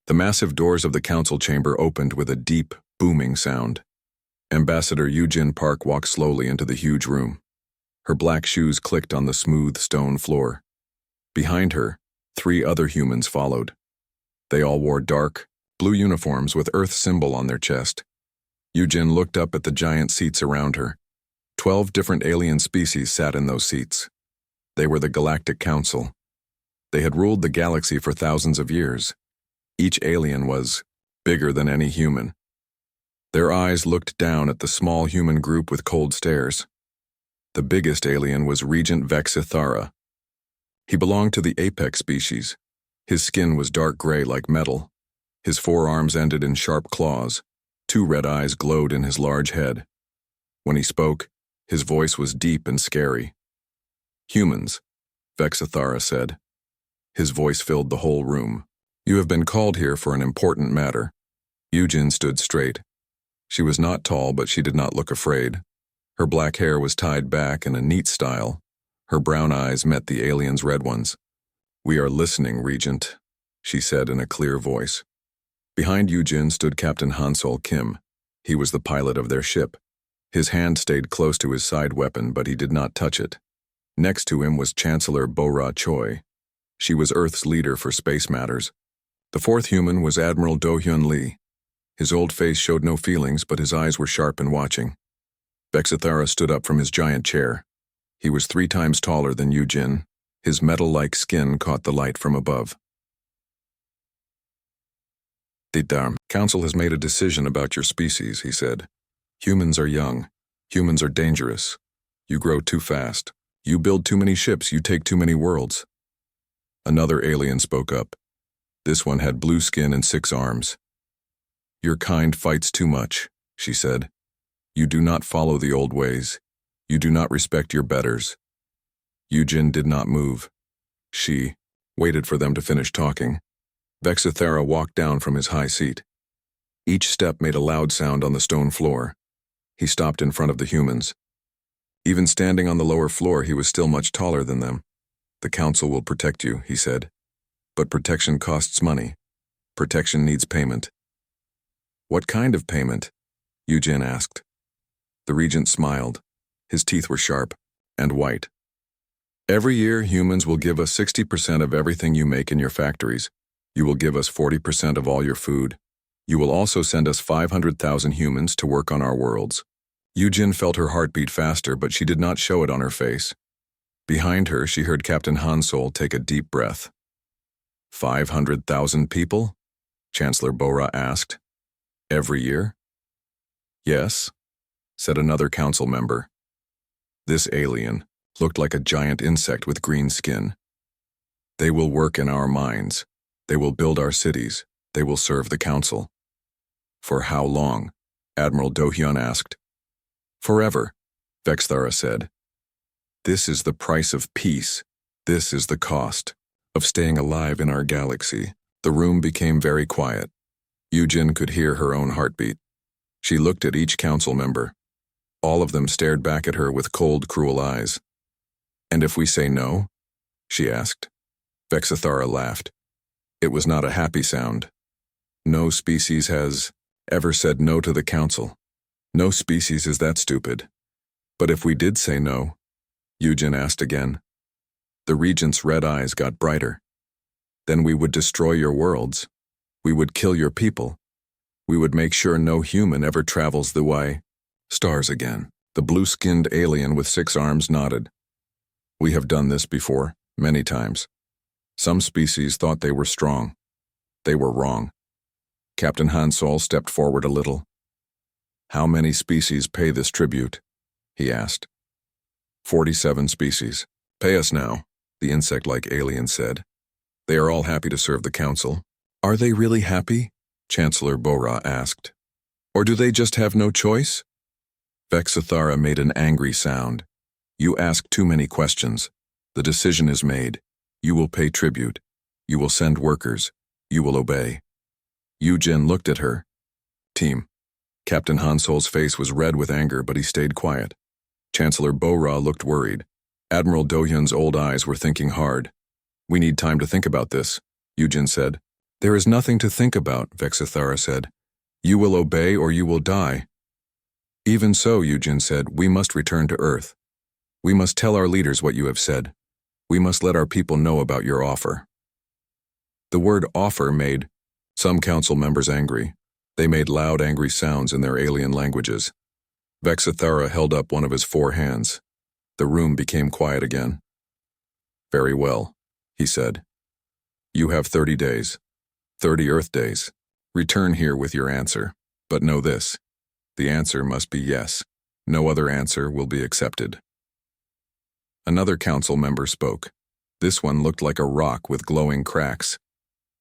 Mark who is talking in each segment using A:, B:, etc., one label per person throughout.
A: The massive doors of the council chamber opened with a deep, booming sound. Ambassador Eugene Park walked slowly into the huge room. Her black shoes clicked on the smooth stone floor. Behind her, 3 other humans followed. They all wore dark, blue uniforms with Earth symbol on their chest. Eugene looked up at the giant seats around her. 12 different alien species sat in those seats. They were the Galactic Council. They had ruled the galaxy for thousands of years. Each alien was bigger than any human. Their eyes looked down at the small human group with cold stares. The biggest alien was Regent Vexithara. He belonged to the apex species. His skin was dark gray like metal. His forearms ended in sharp claws. 2 red eyes glowed in his large head. When he spoke, his voice was deep and scary. "Humans," Vexithara said. His voice filled the whole room. "You have been called here for an important matter." Eugene stood straight. She was not tall, but she did not look afraid. Her black hair was tied back in a neat style. Her brown eyes met the alien's red ones. "We are listening, Regent," she said in a clear voice. Behind Eugene stood Captain Hansol Kim. He was the pilot of their ship. His hand stayed close to his side weapon, but he did not touch it. Next to him was Chancellor Bo-Ra Choi. She was Earth's leader for space matters. The 4th human was Admiral Do-Hyun Lee. His old face showed no feelings, but his eyes were sharp and watching. Vexithara stood up from his giant chair. He was 3 times taller than Eugene. His metal-like skin caught the light from above. "The Council has made a decision about your species," he said. "Humans are young. Humans are dangerous. You grow too fast. You build too many ships. You take too many worlds." Another alien spoke up. This one had blue skin and 6 arms. "Your kind fights too much," she said. "You do not follow the old ways. You do not respect your betters." Eugene did not move. She waited for them to finish talking. Vexithara walked down from his high seat. Each step made a loud sound on the stone floor. He stopped in front of the humans. Even standing on the lower floor, he was still much taller than them. "The council will protect you," he said. "But protection costs money. Protection needs payment." "What kind of payment?" Eugene asked. The regent smiled. His teeth were sharp and white. "Every year, humans will give us 60% of everything you make in your factories. You will give us 40% of all your food. You will also send us 500,000 humans to work on our worlds." Eugene felt her heart beat faster, but she did not show it on her face. Behind her, she heard Captain Hansol take a deep breath. 500,000 people? Chancellor Bo-Ra asked. "Every year?" "Yes," said another council member. This alien looked like a giant insect with green skin. "They will work in our mines. They will build our cities. They will serve the council." "For how long?" Admiral Do-Hyun asked. "Forever," Vexithara said. "This is the price of peace. This is the cost of staying alive in our galaxy." The room became very quiet. Eugene could hear her own heartbeat. She looked at each council member. All of them stared back at her with cold, cruel eyes. "And if we say no?" she asked. Vexithara laughed. It was not a happy sound. "No species has ever said no to the council. No species is that stupid." "But if we did say no?" Eugene asked again. The regent's red eyes got brighter. "Then we would destroy your worlds. We would kill your people. We would make sure no human ever travels the way." Stars again. The blue-skinned alien with 6 arms nodded. "We have done this before, many times. Some species thought they were strong. They were wrong." Captain Hansol stepped forward a little. "How many species pay this tribute?" he asked. 47 species. "Pay us now," the insect-like alien said. "They are all happy to serve the council." "Are they really happy?" Chancellor Bo-Ra asked. "Or do they just have no choice?" Vexithara made an angry sound. "You ask too many questions. The decision is made. You will pay tribute. You will send workers. You will obey." Eugene looked at her. "Team." Captain Hansol's face was red with anger, but he stayed quiet. Chancellor Bo-Ra looked worried. Admiral Do-Hyun's old eyes were thinking hard. "We need time to think about this," Eugene said. There is nothing to think about, Vexithara said. You will obey or you will die. Even so, Yujin said, we must return to Earth. We must tell our leaders what you have said. We must let our people know about your offer. The word offer made some council members angry. They made loud, angry sounds in their alien languages. Vexithara held up one of his 4 hands. The room became quiet again. Very well, he said. You have 30 days. 30 Earth days. Return here with your answer. But know this. The answer must be yes. No other answer will be accepted. Another council member spoke. This one looked like a rock with glowing cracks.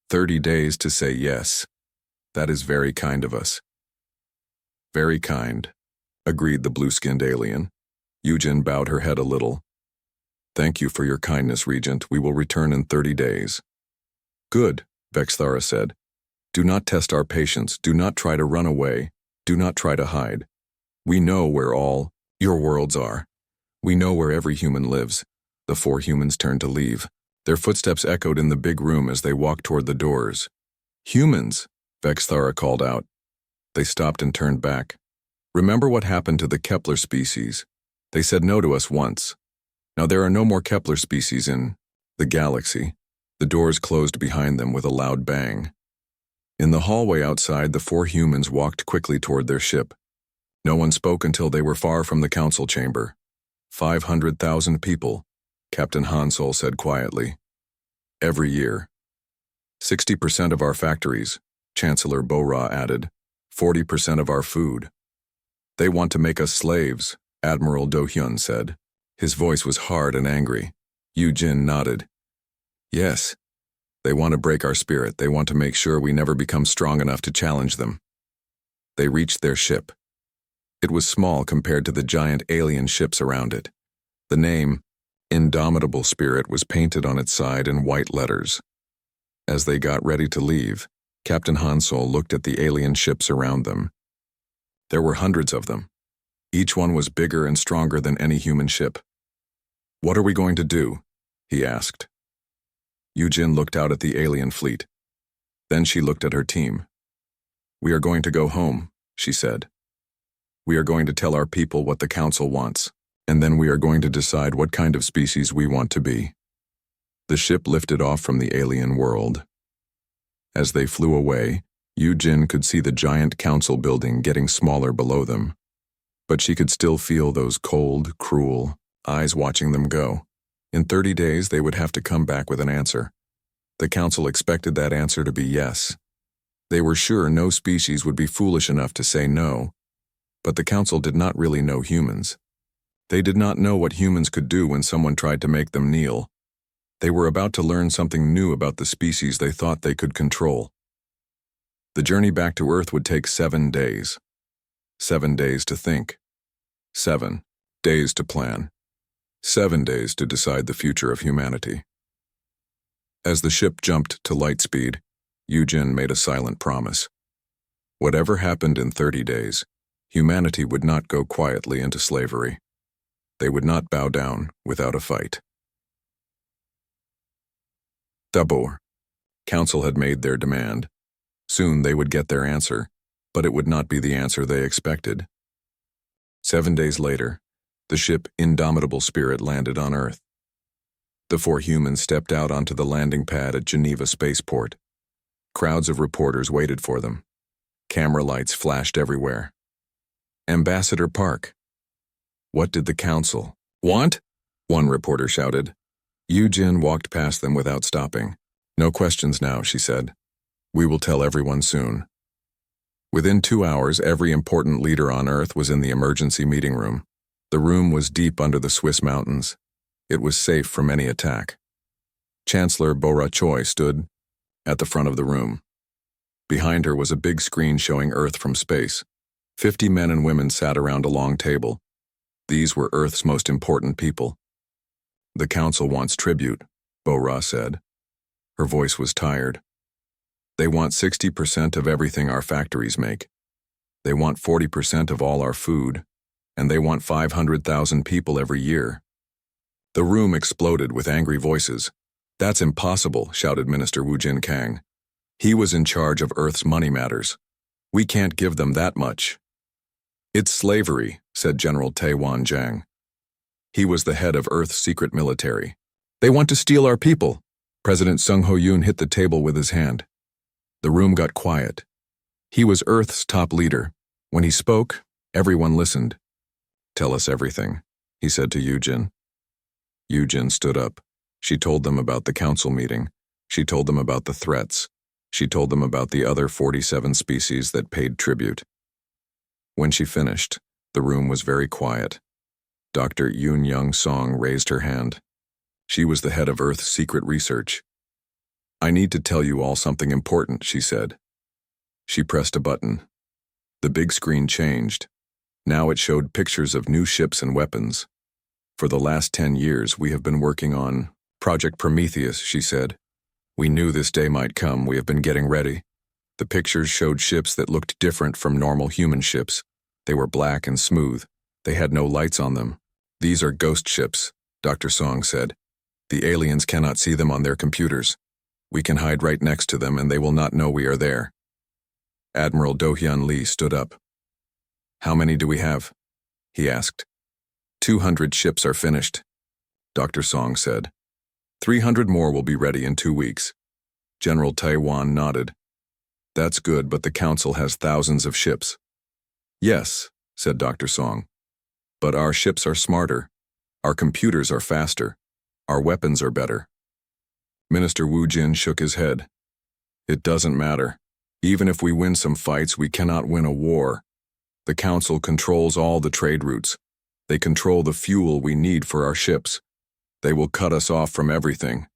A: 30 days to say yes. That is very kind of us. Very kind, agreed the blue-skinned alien. Yujin bowed her head a little. Thank you for your kindness, Regent. We will return in 30 days. Good, Vexithara said. Do not test our patience. Do not try to run away. Do not try to hide. We know where all your worlds are. We know where every human lives. The 4 humans turned to leave. Their footsteps echoed in the big room as they walked toward the doors. Humans, Vexithara called out. They stopped and turned back. Remember what happened to the Kepler species? They said no to us once. Now there are no more Kepler species in the galaxy. The doors closed behind them with a loud bang. In the hallway outside, the 4 humans walked quickly toward their ship. No one spoke until they were far from the council chamber. 500,000 people, Captain Hansol said quietly. Every year. 60% of our factories, Chancellor Bora added. 40% of our food. They want to make us slaves, Admiral Do-hyun said. His voice was hard and angry. Yujin nodded. Yes. They want to break our spirit. They want to make sure we never become strong enough to challenge them. They reached their ship. It was small compared to the giant alien ships around it. The name, Indomitable Spirit, was painted on its side in white letters. As they got ready to leave, Captain Hansol looked at the alien ships around them. There were hundreds of them. Each one was bigger and stronger than any human ship. What are we going to do? He asked. Yujin looked out at the alien fleet. Then she looked at her team. We are going to go home, she said. We are going to tell our people what the council wants, and then we are going to decide what kind of species we want to be. The ship lifted off from the alien world. As they flew away, Yujin could see the giant council building getting smaller below them. But she could still feel those cold, cruel eyes watching them go. In 30 days, they would have to come back with an answer. The council expected that answer to be yes. They were sure no species would be foolish enough to say no. But the council did not really know humans. They did not know what humans could do when someone tried to make them kneel. They were about to learn something new about the species they thought they could control. The journey back to Earth would take 7 days. 7 days to think. 7 days to plan. 7 days to decide the future of humanity. As the ship jumped to light speed, Yujin made a silent promise. Whatever happened in 30 days, humanity would not go quietly into slavery. They would not bow down without a fight. Dabur. Council had made their demand. Soon they would get their answer, but it would not be the answer they expected. 7 days later, the ship Indomitable Spirit landed on Earth. The 4 humans stepped out onto the landing pad at Geneva Spaceport. Crowds of reporters waited for them. Camera lights flashed everywhere. Ambassador Park. What did the council want? One reporter shouted. Yujin walked past them without stopping. No questions now, she said. We will tell everyone soon. Within 2 hours, every important leader on Earth was in the emergency meeting room. The room was deep under the Swiss mountains. It was safe from any attack. Chancellor Bora Choi stood at the front of the room. Behind her was a big screen showing Earth from space. 50 men and women sat around a long table. These were Earth's most important people. The council wants tribute, Bora said. Her voice was tired. They want 60% of everything our factories make. They want 40% of all our food, and they want 500,000 people every year. The room exploded with angry voices. That's impossible, shouted Minister Wu Jin-kang. He was in charge of Earth's money matters. We can't give them that much. It's slavery, said General Taewan Jang. He was the head of Earth's secret military. They want to steal our people. President Sung Ho-yoon hit the table with his hand. The room got quiet. He was Earth's top leader. When he spoke, everyone listened. Tell us everything, he said to Yoo-jin. Yoo-jin stood up. She told them about the council meeting. She told them about the threats. She told them about the other 47 species that paid tribute. When she finished, the room was very quiet. Dr. Yoon Young Song raised her hand. She was the head of Earth's secret research. I need to tell you all something important, she said. She pressed a button. The big screen changed. Now it showed pictures of new ships and weapons. For the last 10 years, we have been working on Project Prometheus, she said. We knew this day might come. We have been getting ready. The pictures showed ships that looked different from normal human ships. They were black and smooth. They had no lights on them. These are ghost ships, Dr. Song said. The aliens cannot see them on their computers. We can hide right next to them and they will not know we are there. Admiral Do-hyun Lee stood up. How many do we have? He asked. 200 ships are finished, Dr. Song said. 300 more will be ready in 2 weeks. General Taewan nodded. That's good, but the council has thousands of ships. Yes, said Dr. Song. But our ships are smarter. Our computers are faster. Our weapons are better. Minister Woo Jin shook his head. It doesn't matter. Even if we win some fights, we cannot win a war. The council controls all the trade routes. They control the fuel we need for our ships. They will cut us off from everything.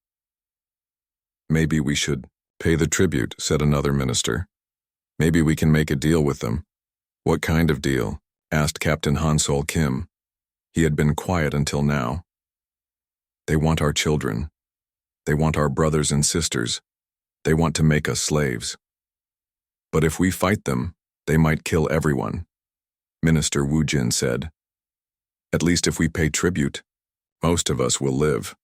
A: Maybe we should pay the tribute, said another minister. Maybe we can make a deal with them. What kind of deal? Asked Captain Han-sol Kim. He had been quiet until now. They want our children. They want our brothers and sisters. They want to make us slaves. But if we fight them, they might kill everyone, Minister Woo Jin said. At least if we pay tribute, most of us will live.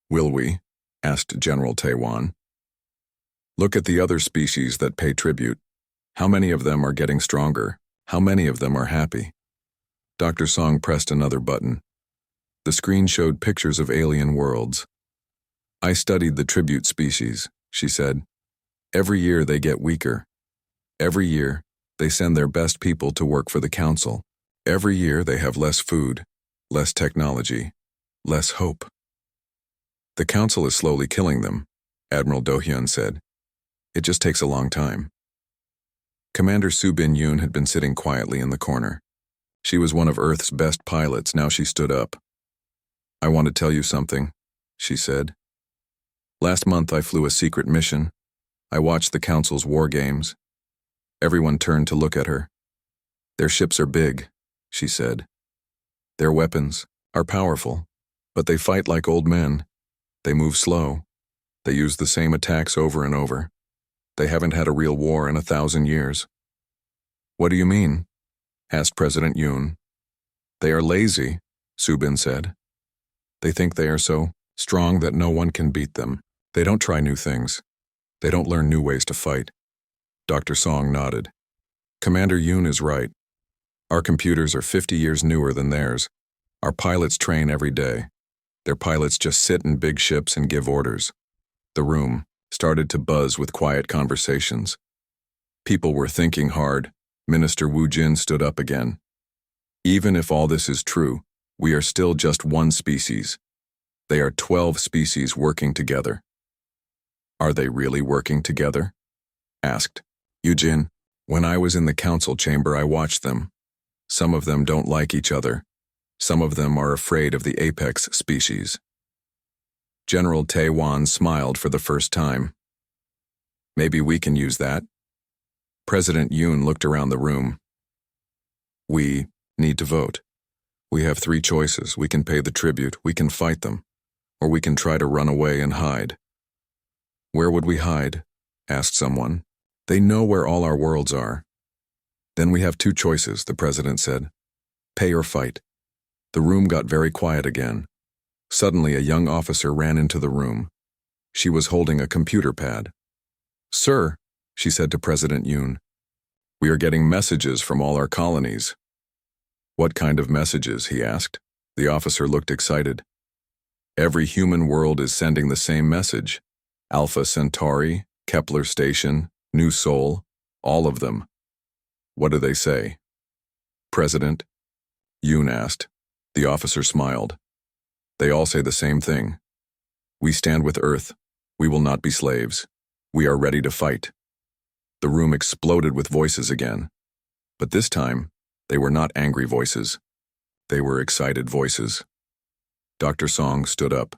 A: Will we? Asked General Taewan. Look at the other species that pay tribute. How many of them are getting stronger? How many of them are happy? Dr. Song pressed another button. The screen showed pictures of alien worlds. I studied the tribute species, she said. Every year they get weaker. Every year, they send their best people to work for the council. Every year they have less food, less technology, less hope. The council is slowly killing them, Admiral Do-hyun said. It just takes a long time. Commander Soo Bin-yoon had been sitting quietly in the corner. She was one of Earth's best pilots. Now she stood up. I want to tell you something, she said. Last month I flew a secret mission. I watched the council's war games. Everyone turned to look at her. Their ships are big, she said. Their weapons are powerful, but they fight like old men. They move slow. They use the same attacks over and over. They haven't had a real war in 1,000 years. What do you mean? Asked President Yoon. They are lazy, Subin said. They think they are so strong that no one can beat them. They don't try new things. They don't learn new ways to fight. Dr. Song nodded. Commander Yoon is right. Our computers are 50 years newer than theirs. Our pilots train every day. Their pilots just sit in big ships and give orders. The room started to buzz with quiet conversations. People were thinking hard. Minister Woo Jin stood up again. Even if all this is true, we are still just one species. They are 12 species working together. Are they really working together? Asked Yoo-jin. When I was in the council chamber, I watched them. Some of them don't like each other. Some of them are afraid of the apex species. General Taewan smiled for the first time. Maybe we can use that. President Yoon looked around the room. We need to vote. We have 3 choices. We can pay the tribute, we can fight them, or we can try to run away and hide. Where would we hide? Asked someone. They know where all our worlds are. Then we have 2 choices, the president said. Pay or fight. The room got very quiet again. Suddenly, a young officer ran into the room. She was holding a computer pad. Sir, she said to President Yoon, we are getting messages from all our colonies. What kind of messages? He asked. The officer looked excited. Every human world is sending the same message. Alpha Centauri, Kepler Station, New Sol, all of them. What do they say? President? Yoon asked. The officer smiled. They all say the same thing. We stand with Earth. We will not be slaves. We are ready to fight. The room exploded with voices again. But this time, they were not angry voices. They were excited voices. Dr. Song stood up.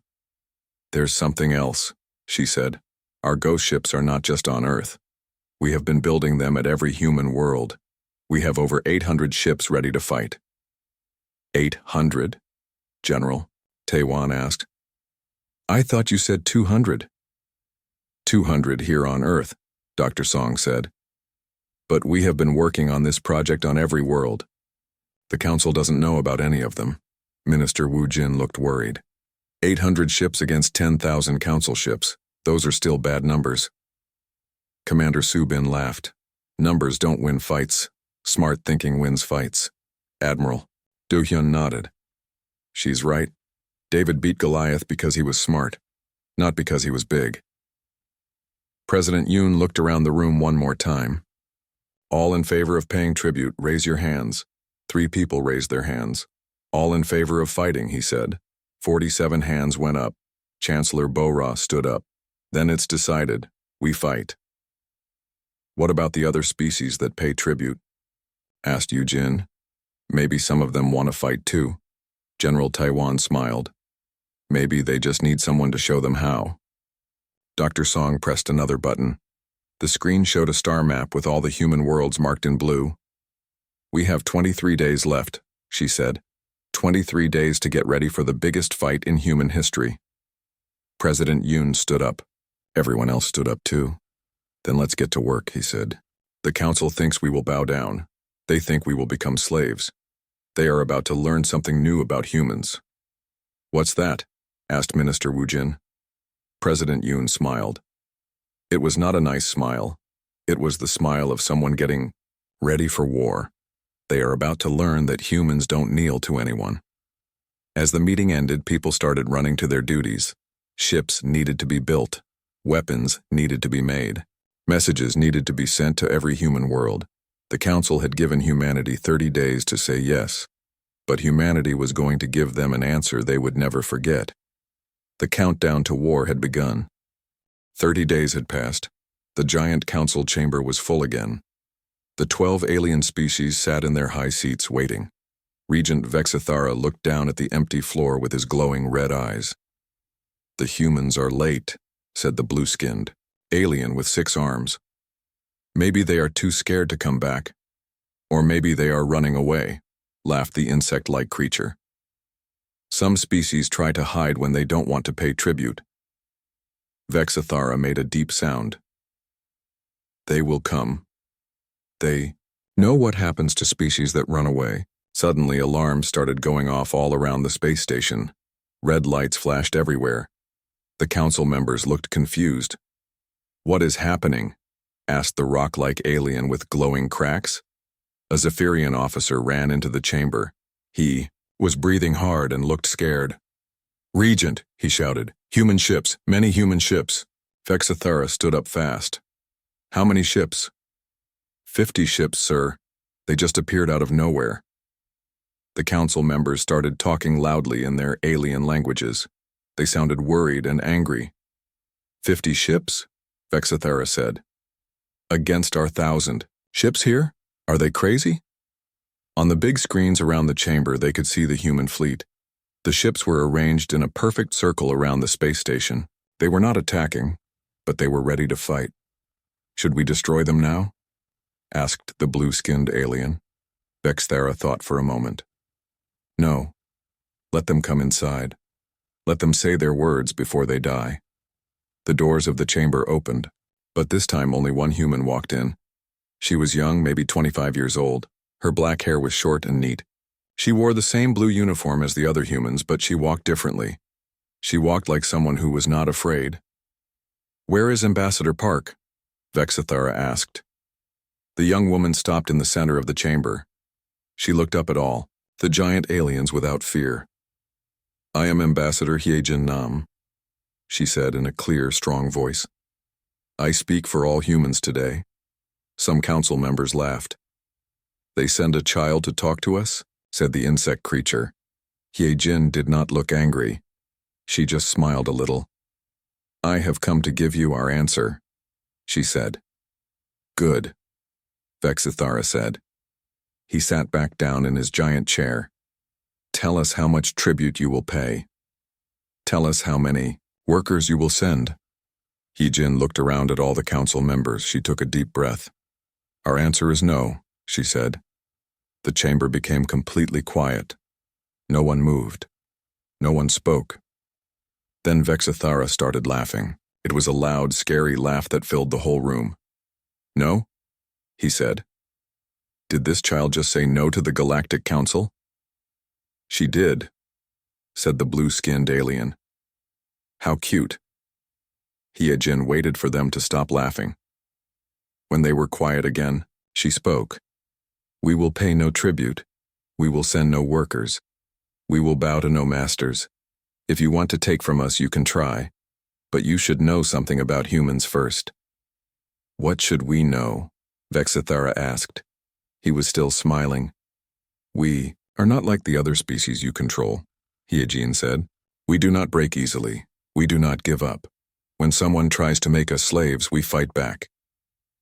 A: There's something else, she said. Our ghost ships are not just on Earth. We have been building them at every human world. We have over 800 ships ready to fight. 800? General, Taewon asked. I thought you said 200. 200 here on Earth, Dr. Song said. But we have been working on this project on every world. The Council doesn't know about any of them. Minister Wu Jin looked worried. 800 ships against 10,000 Council ships. Those are still bad numbers. Commander Su Bin laughed. Numbers don't win fights. Smart thinking wins fights. Admiral. Do Hyun nodded. She's right. David beat Goliath because he was smart, not because he was big. President Yoon looked around the room one more time. All in favor of paying tribute, raise your hands. 3 people raised their hands. All in favor of fighting, he said. 47 hands went up. Chancellor Bo-Ra stood up. Then it's decided. We fight. What about the other species that pay tribute? Asked Yu-jin. Maybe some of them want to fight too. General Taewon smiled. Maybe they just need someone to show them how. Dr. Song pressed another button. The screen showed a star map with all the human worlds marked in blue. We have 23 days left, she said. 23 days to get ready for the biggest fight in human history. President Yoon stood up. Everyone else stood up too. Then let's get to work, he said. The Council thinks we will bow down. They think we will become slaves. They are about to learn something new about humans. What's that? Asked Minister Wu Jin. President Yoon smiled. It was not a nice smile. It was the smile of someone getting ready for war. They are about to learn that humans don't kneel to anyone. As the meeting ended, people started running to their duties. Ships needed to be built. Weapons needed to be made. Messages needed to be sent to every human world. The Council had given humanity 30 days to say yes, but humanity was going to give them an answer they would never forget. The countdown to war had begun. 30 days had passed. The giant council chamber was full again. The 12 alien species sat in their high seats waiting. Regent Vexithara looked down at the empty floor with his glowing red eyes. The humans are late, said the blue-skinned alien with 6 arms. Maybe they are too scared to come back. Or maybe they are running away, laughed the insect-like creature. Some species try to hide when they don't want to pay tribute. Vexithara made a deep sound. They will come. They know what happens to species that run away. Suddenly, alarms started going off all around the space station. Red lights flashed everywhere. The council members looked confused. What is happening? Asked the rock-like alien with glowing cracks. A Zephyrian officer ran into the chamber. He was breathing hard and looked scared. Regent, he shouted. Human ships, many human ships. Vexithara stood up fast. How many ships? 50 ships, sir. They just appeared out of nowhere. The council members started talking loudly in their alien languages. They sounded worried and angry. 50 ships? Vexithara said. Against our 1,000. Ships here? Are they crazy? On the big screens around the chamber, they could see the human fleet. The ships were arranged in a perfect circle around the space station. They were not attacking, but they were ready to fight. Should we destroy them now? Asked the blue-skinned alien. Vexithara thought for a moment. No. Let them come inside. Let them say their words before they die. The doors of the chamber opened, but this time only one human walked in. She was young, maybe 25 years old. Her black hair was short and neat. She wore the same blue uniform as the other humans, but she walked differently. She walked like someone who was not afraid. Where is Ambassador Park? Vexathara asked. The young woman stopped in the center of the chamber. She looked up at all, the giant aliens without fear. I am Ambassador Hyejin Nam, she said in a clear, strong voice. I speak for all humans today. Some council members laughed. They send a child to talk to us? Said the insect creature. Hyejin did not look angry. She just smiled a little. I have come to give you our answer, she said. Good, Vexathara said. He sat back down in his giant chair. Tell us how much tribute you will pay. Tell us how many workers you will send. Hyejin looked around at all the council members. She took a deep breath. Our answer is no, she said. The chamber became completely quiet. No one moved. No one spoke. Then Vexathara started laughing. It was a loud, scary laugh that filled the whole room. No? He said. Did this child just say no to the Galactic Council? She did, said the blue-skinned alien. How cute. Hyejin waited for them to stop laughing. When they were quiet again, she spoke. We will pay no tribute. We will send no workers. We will bow to no masters. If you want to take from us, you can try. But you should know something about humans first. What should we know? Vexathara asked. He was still smiling. We are not like the other species you control, Hyejin said. We do not break easily. We do not give up. When someone tries to make us slaves, we fight back.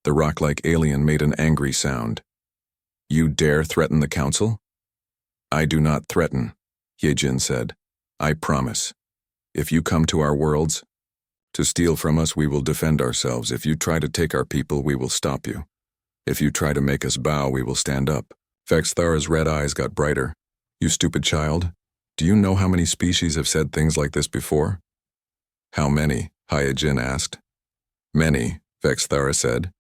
A: The rock-like alien made an angry sound. You dare threaten the council? I do not threaten, Hyejin said. I promise. If you come to our worlds, to steal from us, we will defend ourselves. If you try to take our people, we will stop you. If you try to make us bow, we will stand up. Vexathara's red eyes got brighter. You stupid child. Do you know how many species have said things like this before? How many? Hyejin asked. Many, Vexathara said.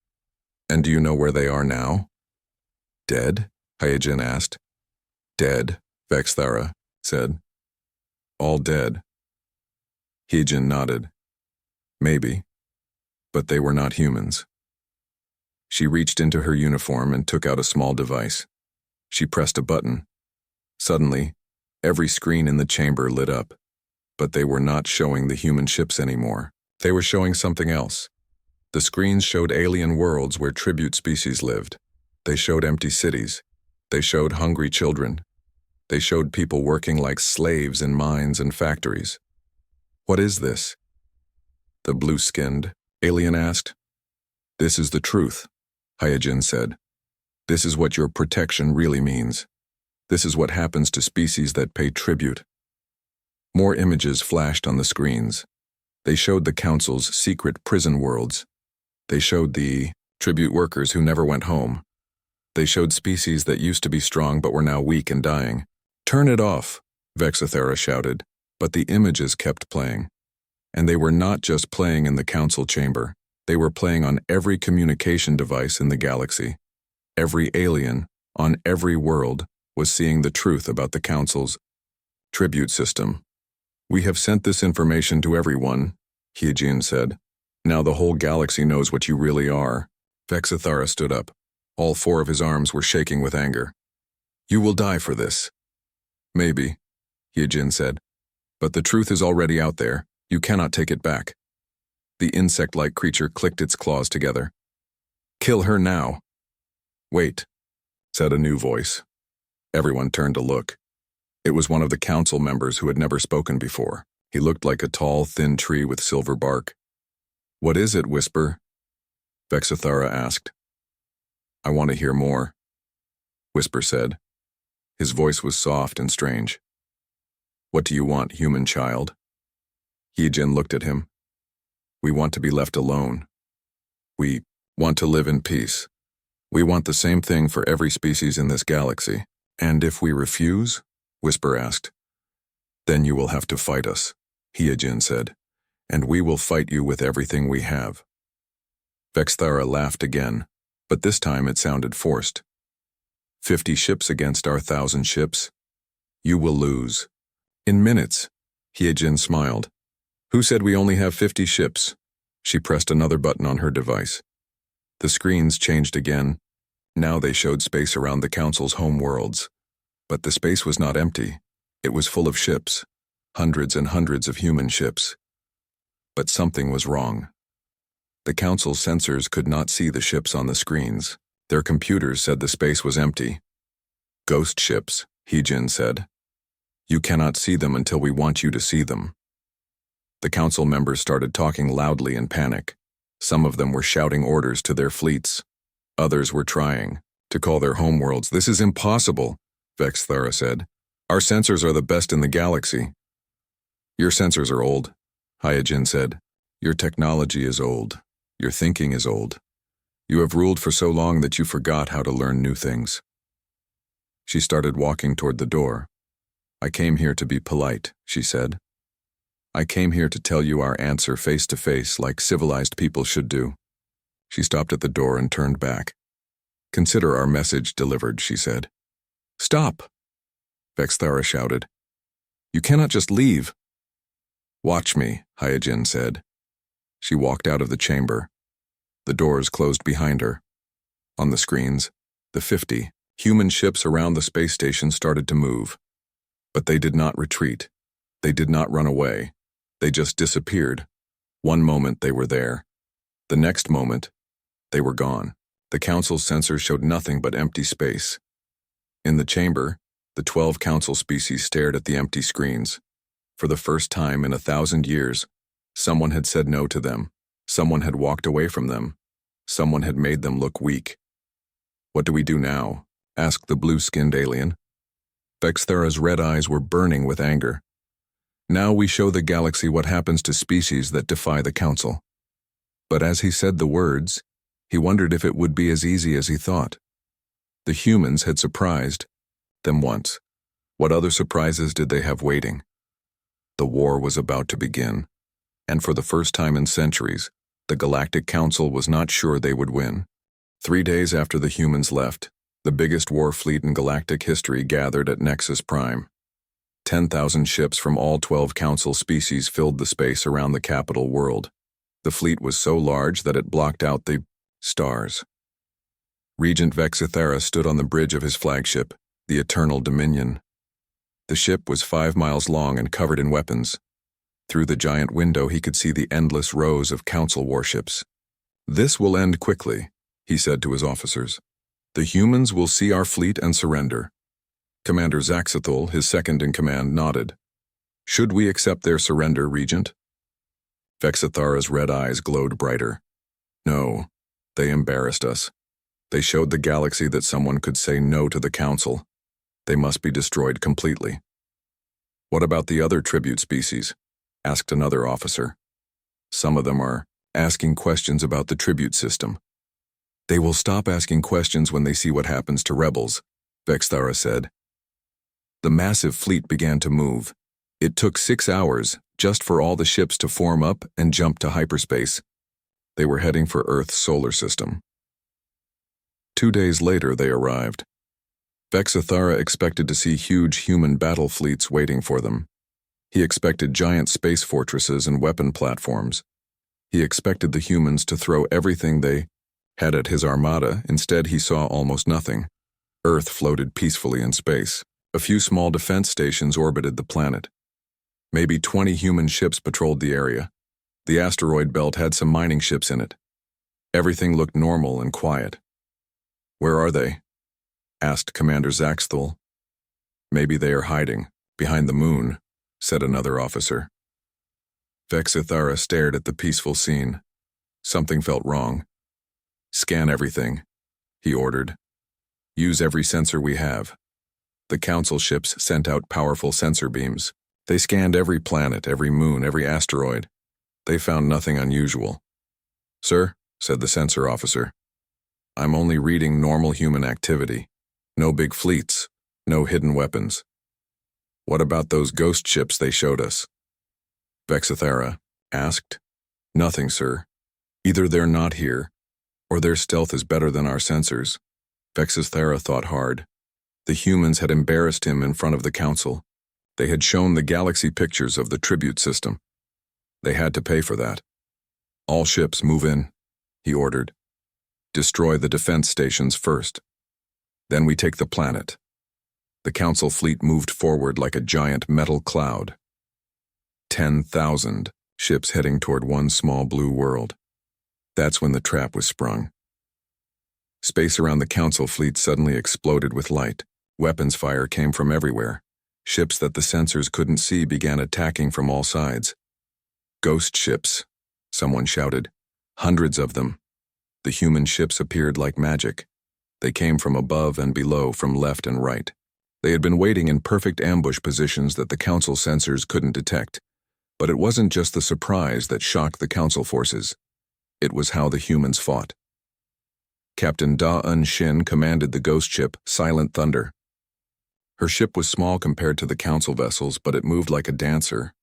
A: And do you know where they are now? Dead? Hyejin asked. Dead, Vexathara said. All dead. Hyejin nodded. Maybe. But they were not humans. She reached into her uniform and took out a small device. She pressed a button. Suddenly, every screen in the chamber lit up. But they were not showing the human ships anymore. They were showing something else. The screens showed alien worlds where tribute species lived. They showed empty cities. They showed hungry children. They showed people working like slaves in mines and factories. What is this? The blue-skinned alien asked. This is the truth, Hyejin said. This is what your protection really means. This is what happens to species that pay tribute. More images flashed on the screens. They showed the Council's secret prison worlds. They showed the tribute workers who never went home. They showed species that used to be strong but were now weak and dying. Turn it off, Vexathara shouted, but the images kept playing. And they were not just playing in the council chamber. They were playing on every communication device in the galaxy. Every alien, on every world, was seeing the truth about the council's tribute system. We have sent this information to everyone, Hyejin said. Now the whole galaxy knows what you really are. Vexathara stood up. All four of his arms were shaking with anger. You will die for this. Maybe, Hyejin said. But the truth is already out there. You cannot take it back. The insect-like creature clicked its claws together. Kill her now. Wait, said a new voice. Everyone turned to look. It was one of the council members who had never spoken before. He looked like a tall, thin tree with silver bark. What is it, Whisper? Vexathara asked. I want to hear more, Whisper said. His voice was soft and strange. What do you want, human child? Hyejin looked at him. We want to be left alone. We want to live in peace. We want the same thing for every species in this galaxy. And if we refuse? Whisper asked. Then you will have to fight us, Hyejin said, and we will fight you with everything we have. Vexathara laughed again, but this time it sounded forced. 50 ships against our 1,000 ships? You will lose. In minutes, Hyejin smiled. Who said we only have 50 ships? She pressed another button on her device. The screens changed again. Now they showed space around the Council's home worlds. But the space was not empty. It was full of ships, hundreds and hundreds of human ships. But something was wrong. The Council's sensors could not see the ships on the screens. Their computers said the space was empty. Ghost ships, Heejin said. You cannot see them until we want you to see them. The Council members started talking loudly in panic. Some of them were shouting orders to their fleets. Others were trying to call their homeworlds. This is impossible, Vexthara said. Our sensors are the best in the galaxy. Your sensors are old, Hyojin said. Your technology is old. Your thinking is old. You have ruled for so long that you forgot how to learn new things. She started walking toward the door. I came here to be polite, she said. I came here to tell you our answer face to face like civilized people should do. She stopped at the door and turned back. Consider our message delivered, she said. Stop, Vexthara shouted. You cannot just leave. Watch me, Hyojin said. She walked out of the chamber. The doors closed behind her. On the screens, the 50 human ships around the space station started to move. But they did not retreat. They did not run away. They just disappeared. One moment they were there. The next moment, they were gone. The Council's sensors showed nothing but empty space. In the chamber, the 12 Council species stared at the empty screens. For the first time in 1,000 years, someone had said no to them. Someone had walked away from them. Someone had made them look weak. What do we do now? Asked the blue-skinned alien. Vexthara's red eyes were burning with anger. Now we show the galaxy what happens to species that defy the Council. But as he said the words, he wondered if it would be as easy as he thought. The humans had surprised them once. What other surprises did they have waiting? The war was about to begin, and for the first time in centuries, the Galactic Council was not sure they would win. 3 days after the humans left, the biggest war fleet in galactic history gathered at Nexus Prime. 10,000 ships from all 12 Council species filled the space around the capital world. The fleet was so large that it blocked out the stars. Regent Vexithara stood on the bridge of his flagship, the Eternal Dominion. The ship was 5 miles long and covered in weapons. Through the giant window he could see the endless rows of Council warships. This will end quickly, he said to his officers. The humans will see our fleet and surrender. Commander Zaxathul, his second-in-command, nodded. Should we accept their surrender, Regent? Vexithara's red eyes glowed brighter. No, they embarrassed us. They showed the galaxy that someone could say no to the Council. They must be destroyed completely. What about the other tribute species? Asked another officer. Some of them are asking questions about the tribute system. They will stop asking questions when they see what happens to rebels, Vexthara said. The massive fleet began to move. It took 6 hours just for all the ships to form up and jump to hyperspace. They were heading for Earth's solar system. 2 days later they arrived. Vexithara expected to see huge human battle fleets waiting for them. He expected giant space fortresses and weapon platforms. He expected the humans to throw everything they had at his armada. Instead, he saw almost nothing. Earth floated peacefully in space. A few small defense stations orbited the planet. Maybe 20 human ships patrolled the area. The asteroid belt had some mining ships in it. Everything looked normal and quiet. Where are they? Asked Commander Zaxthul. Maybe they are hiding, behind the moon, said another officer. Vexithara stared at the peaceful scene. Something felt wrong. Scan everything, he ordered. Use every sensor we have. The Council ships sent out powerful sensor beams. They scanned every planet, every moon, every asteroid. They found nothing unusual. Sir, said the sensor officer, I'm only reading normal human activity. No big fleets, no hidden weapons. What about those ghost ships they showed us? Vexithara asked. Nothing, sir. Either they're not here, or their stealth is better than our sensors. Vexithara thought hard. The humans had embarrassed him in front of the Council. They had shown the galaxy pictures of the tribute system. They had to pay for that. All ships move in, he ordered. Destroy the defense stations first. Then we take the planet. The Council fleet moved forward like a giant metal cloud. 10,000 ships heading toward one small blue world. That's when the trap was sprung. Space around the Council fleet suddenly exploded with light. Weapons fire came from everywhere. Ships that the sensors couldn't see began attacking from all sides. Ghost ships, someone shouted. Hundreds of them. The human ships appeared like magic. They came from above and below, from left and right. They had been waiting in perfect ambush positions that the Council sensors couldn't detect. But it wasn't just the surprise that shocked the Council forces. It was how the humans fought. Captain Da-Un Shin commanded the ghost ship, Silent Thunder. Her ship was small compared to the Council vessels, but it moved like a dancer.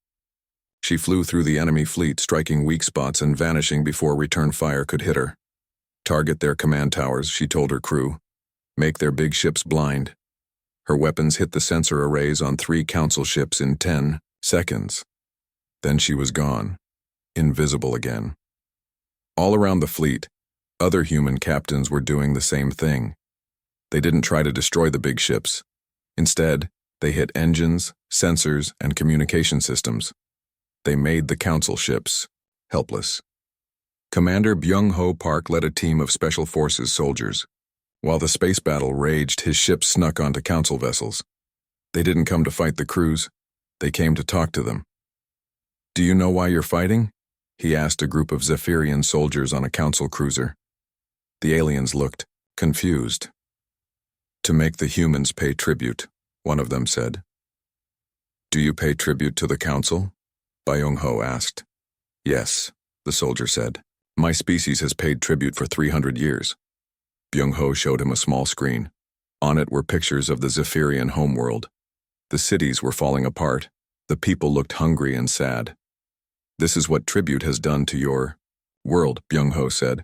A: She flew through the enemy fleet, striking weak spots and vanishing before return fire could hit her. Target their command towers, she told her crew. Make their big ships blind. Her weapons hit the sensor arrays on 3 Council ships in 10 seconds. Then she was gone, invisible again. All around the fleet, other human captains were doing the same thing. They didn't try to destroy the big ships. Instead, they hit engines, sensors, and communication systems. They made the Council ships helpless. Commander Byung-ho Park led a team of Special Forces soldiers. While the space battle raged, his ships snuck onto Council vessels. They didn't come to fight the crews. They came to talk to them. "Do you know why you're fighting?" he asked a group of Zephyrian soldiers on a Council cruiser. The aliens looked confused. "To make the humans pay tribute," one of them said. "Do you pay tribute to the Council?" Byung-ho asked. "Yes," the soldier said. "My species has paid tribute for 300 years. Byung-ho showed him a small screen. On it were pictures of the Zephyrian homeworld. The cities were falling apart. The people looked hungry and sad. "This is what tribute has done to your world," Byung-ho said.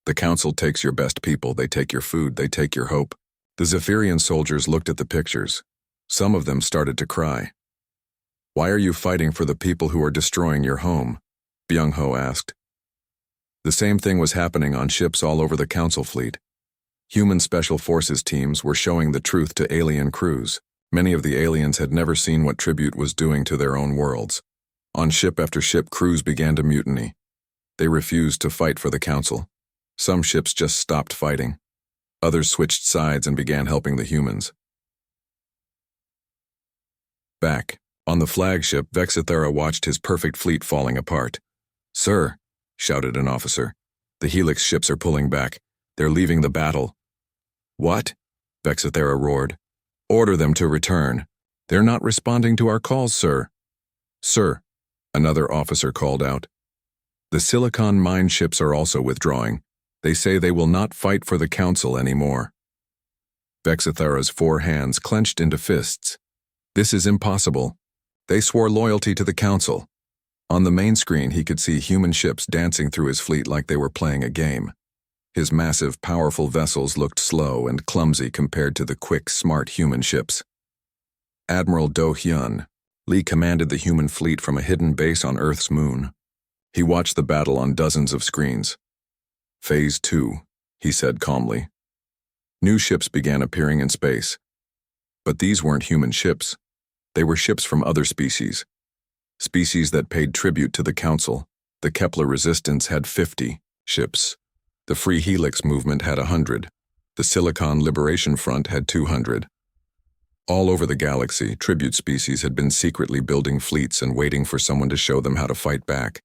A: "The Council takes your best people, they take your food, they take your hope." The Zephyrian soldiers looked at the pictures. Some of them started to cry. "Why are you fighting for the people who are destroying your home?" Byung-ho asked. The same thing was happening on ships all over the Council fleet. Human Special Forces teams were showing the truth to alien crews. Many of the aliens had never seen what tribute was doing to their own worlds. On ship after ship, crews began to mutiny. They refused to fight for the Council. Some ships just stopped fighting. Others switched sides and began helping the humans. Back, on the flagship, Vexithera watched his perfect fleet falling apart. "Sir," shouted an officer, "the Helix ships are pulling back. They're leaving the battle." "What?" Vexithera roared. "Order them to return. They're not responding to our calls, sir." "Sir," another officer called out. "The Silicon mine ships are also withdrawing. They say they will not fight for the Council anymore." Vexithera's 4 hands clenched into fists. "This is impossible. They swore loyalty to the Council." On the main screen, he could see human ships dancing through his fleet like they were playing a game. His massive, powerful vessels looked slow and clumsy compared to the quick, smart human ships. Admiral Do-hyun, Lee commanded the human fleet from a hidden base on Earth's moon. He watched the battle on dozens of screens. "Phase 2, he said calmly. New ships began appearing in space. But these weren't human ships. They were ships from other species. Species that paid tribute to the Council. The Kepler Resistance had 50 ships. The Free Helix movement had 100. The Silicon Liberation Front had 200. All over the galaxy, tribute species had been secretly building fleets and waiting for someone to show them how to fight back.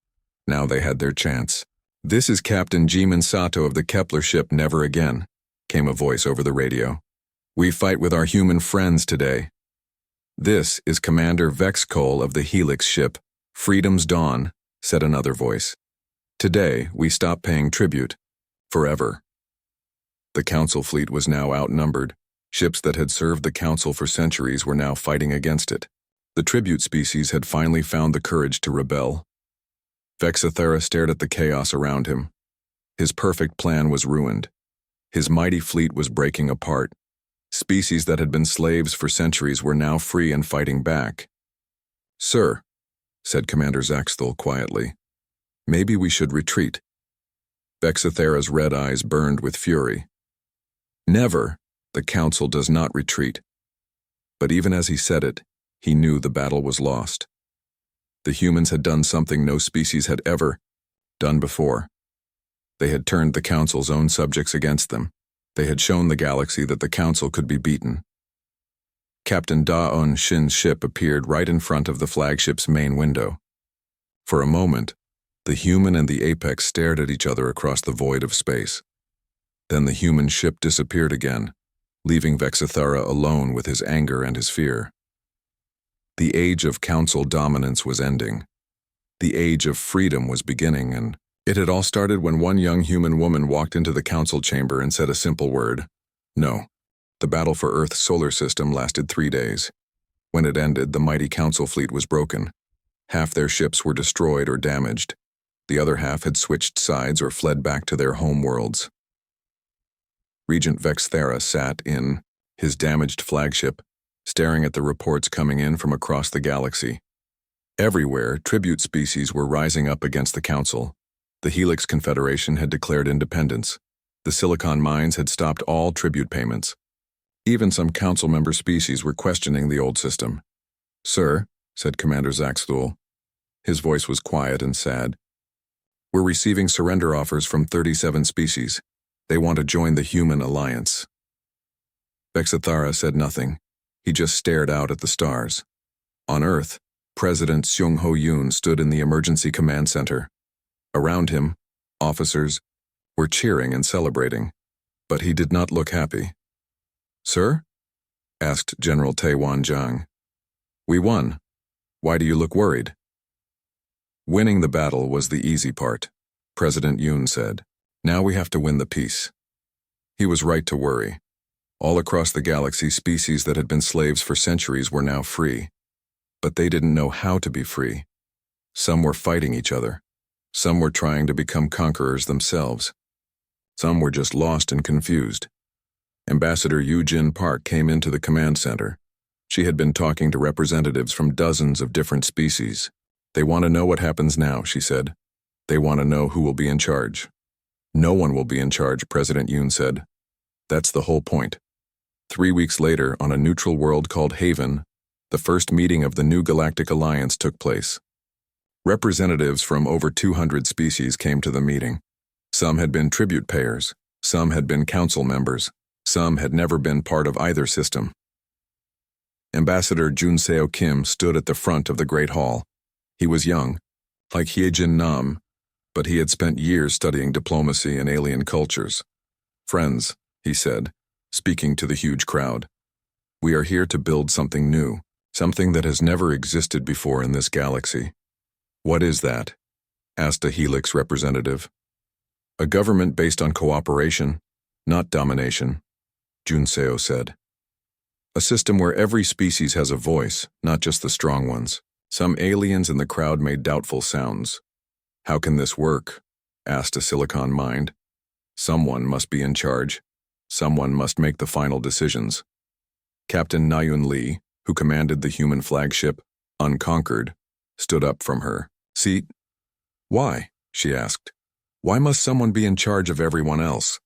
A: Now they had their chance. "This is Captain Jimin Sato of the Kepler ship Never Again," came a voice over the radio. "We fight with our human friends today." "This is Commander Vex Cole of the Helix ship Freedom's Dawn," said another voice. "Today, we stop paying tribute. Forever." The Council fleet was now outnumbered. Ships that had served the Council for centuries were now fighting against it. The tribute species had finally found the courage to rebel. Vexithera stared at the chaos around him. His perfect plan was ruined. His mighty fleet was breaking apart. Species that had been slaves for centuries were now free and fighting back. "Sir," said Commander Zaxthul quietly, "maybe we should retreat." Vexithera's red eyes burned with fury. Never, the council does not retreat. But even as he said it, he knew the battle was lost. The humans had done something no species had ever done before. They had turned the council's own subjects against them. They had shown the galaxy that the council could be beaten. Captain Da-Un Shin's ship appeared right in front of the flagship's main window. For a moment, the human and the apex stared at each other across the void of space. Then the human ship disappeared again, leaving Vexithera alone with his anger and his fear. The age of council dominance was ending. The age of freedom was beginning, and it had all started when one young human woman walked into the council chamber and said a simple word: no. The battle for Earth's solar system lasted 3 days. When it ended, the mighty council fleet was broken. Half their ships were destroyed or damaged. The other half had switched sides or fled back to their home worlds. Regent Vexithera sat in his damaged flagship, staring at the reports coming in from across the galaxy. Everywhere, tribute species were rising up against the council. The Helix Confederation had declared independence. The Silicon Mines had stopped all tribute payments. Even some council member species were questioning the old system. "Sir," said Commander Zaxthul. His voice was quiet and sad. "We're receiving surrender offers from 37 species. They want to join the human alliance." Vexithara said nothing. He just stared out at the stars. On Earth, President Seung Ho Yoon stood in the emergency command center. Around him, officers were cheering and celebrating, but he did not look happy. "Sir?" asked General Taewan Jang. "We won. Why do you look worried?" "Winning the battle was the easy part," President Yoon said. "Now we have to win the peace." He was right to worry. All across the galaxy, species that had been slaves for centuries were now free. But they didn't know how to be free. Some were fighting each other. Some were trying to become conquerors themselves. Some were just lost and confused. Ambassador Yoo-Jin Park came into the command center. She had been talking to representatives from dozens of different species. "They want to know what happens now," she said. "They want to know who will be in charge." "No one will be in charge," President Yoon said. "That's the whole point." 3 weeks later, on a neutral world called Haven, the first meeting of the new Galactic Alliance took place. Representatives from over 200 species came to the meeting. Some had been tribute payers, some had been council members, some had never been part of either system. Ambassador Junseo Kim stood at the front of the Great Hall. He was young, like Hyejin Nam, but he had spent years studying diplomacy and alien cultures. "Friends," he said, speaking to the huge crowd, "we are here to build something new, something that has never existed before in this galaxy." "What is that?" asked a Helix representative. "A government based on cooperation, not domination," Junseo said. "A system where every species has a voice, not just the strong ones." Some aliens in the crowd made doubtful sounds. "How can this work?" asked a Silicon mind. "Someone must be in charge. Someone must make the final decisions." Captain Nayun Lee, who commanded the human flagship, Unconquered, stood up from her seat. "Why?" she asked. "Why must someone be in charge of everyone else?"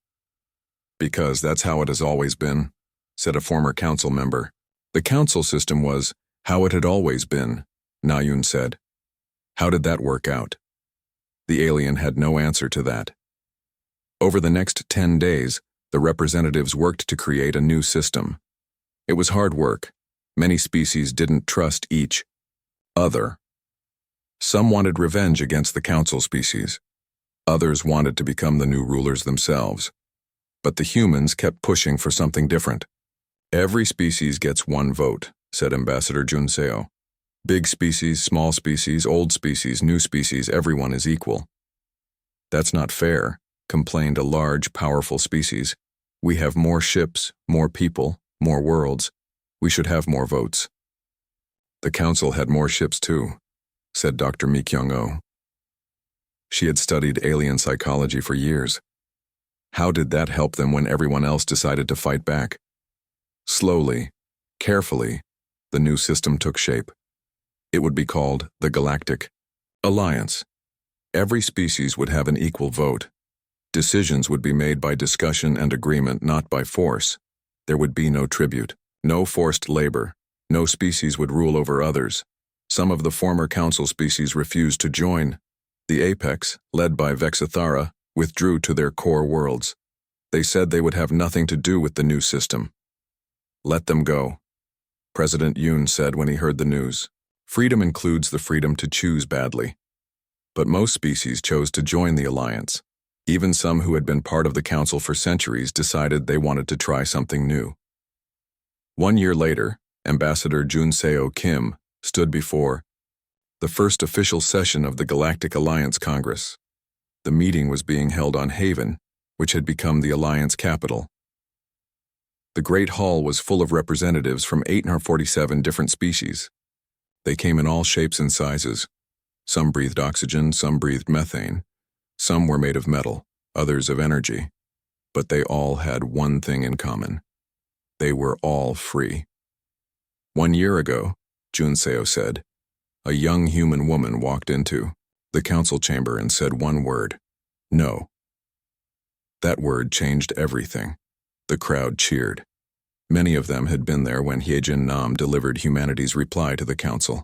A: "Because that's how it has always been," said a former council member. "The council system was how it had always been," Nayun said. "How did that work out?" The alien had no answer to that. Over the next 10 days, the representatives worked to create a new system. It was hard work. Many species didn't trust each other. Some wanted revenge against the council species. Others wanted to become the new rulers themselves. But the humans kept pushing for something different. "Every species gets one vote," said Ambassador Junseo. "Big species, small species, old species, new species, everyone is equal." "That's not fair," complained a large, powerful species. "We have more ships, more people, more worlds. We should have more votes." "The council had more ships too," said Dr. Mi Kyung-oh. She had studied alien psychology for years. How did that help them when everyone else decided to fight back? Slowly, carefully, the new system took shape. It would be called the Galactic Alliance. Every species would have an equal vote. Decisions would be made by discussion and agreement, not by force. There would be no tribute, no forced labor, no species would rule over others. Some of the former council species refused to join. The apex, led by Vexithara, withdrew to their core worlds. They said they would have nothing to do with the new system. Let them go, President Yoon said when he heard the news. Freedom includes the freedom to choose badly. But most species chose to join the alliance. Even some who had been part of the council for centuries decided they wanted to try something new. 1 year later, Ambassador Junseo Kim stood before the first official session of the Galactic Alliance Congress. The meeting was being held on Haven, which had become the Alliance capital. The Great Hall was full of representatives from 847 different species. They came in all shapes and sizes. Some breathed oxygen, some breathed methane. Some were made of metal, others of energy. But they all had one thing in common. They were all free. 1 year ago, Junseo said, a young human woman walked into the council chamber and said one word: no. That word changed everything. The crowd cheered. Many of them had been there when Hyejin Nam delivered humanity's reply to the council.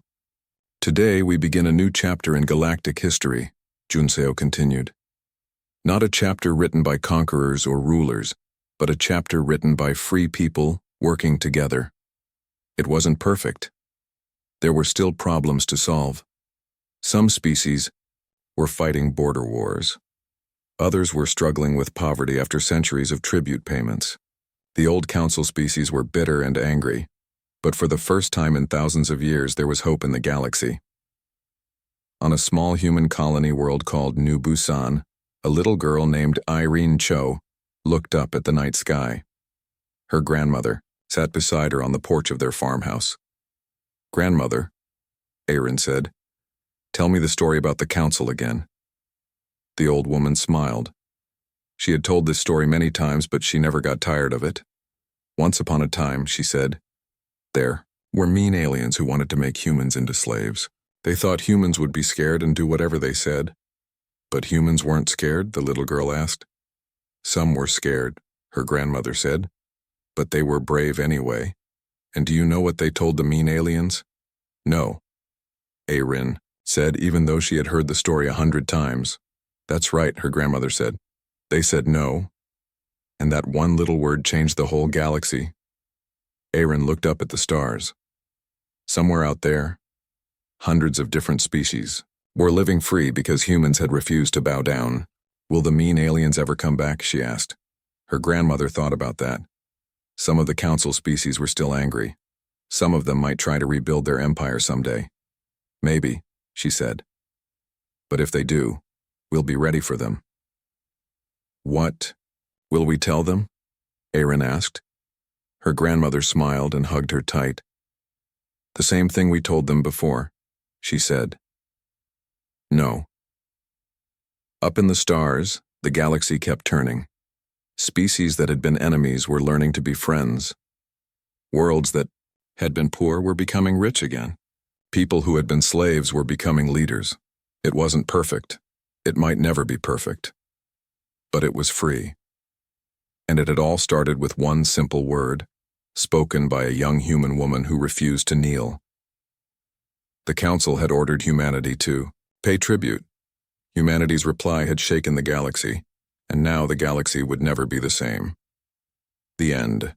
A: Today we begin a new chapter in galactic history, Junseo continued. Not a chapter written by conquerors or rulers, but a chapter written by free people working together. It wasn't perfect. There were still problems to solve. Some species were fighting border wars. Others were struggling with poverty after centuries of tribute payments. The old council species were bitter and angry, but for the first time in thousands of years there was hope in the galaxy. On a small human colony world called New Busan, a little girl named Irene Cho looked up at the night sky. Her grandmother sat beside her on the porch of their farmhouse. Grandmother, Aaron said, tell me the story about the council again. The old woman smiled. She had told this story many times, but she never got tired of it. Once upon a time, she said, there were mean aliens who wanted to make humans into slaves. They thought humans would be scared and do whatever they said. But humans weren't scared, the little girl asked. Some were scared, her grandmother said, but they were brave anyway. And do you know what they told the mean aliens? No, Aaron said, even though she had heard the story 100 times. That's right, her grandmother said. They said no, and that one little word changed the whole galaxy. Aaron looked up at the stars. Somewhere out there, hundreds of different species were living free because humans had refused to bow down. Will the mean aliens ever come back, she asked. Her grandmother thought about that. Some of the council species were still angry. Some of them might try to rebuild their empire someday. Maybe, she said. But if they do, we'll be ready for them. What will we tell them? Aaron asked. Her grandmother smiled and hugged her tight. The same thing we told them before, she said. No. Up in the stars, the galaxy kept turning. Species that had been enemies were learning to be friends. Worlds that had been poor were becoming rich again. People who had been slaves were becoming leaders. It wasn't perfect. It might never be perfect. But it was free. And it had all started with one simple word, spoken by a young human woman who refused to kneel. The council had ordered humanity to pay tribute. Humanity's reply had shaken the galaxy, and now the galaxy would never be the same. The end.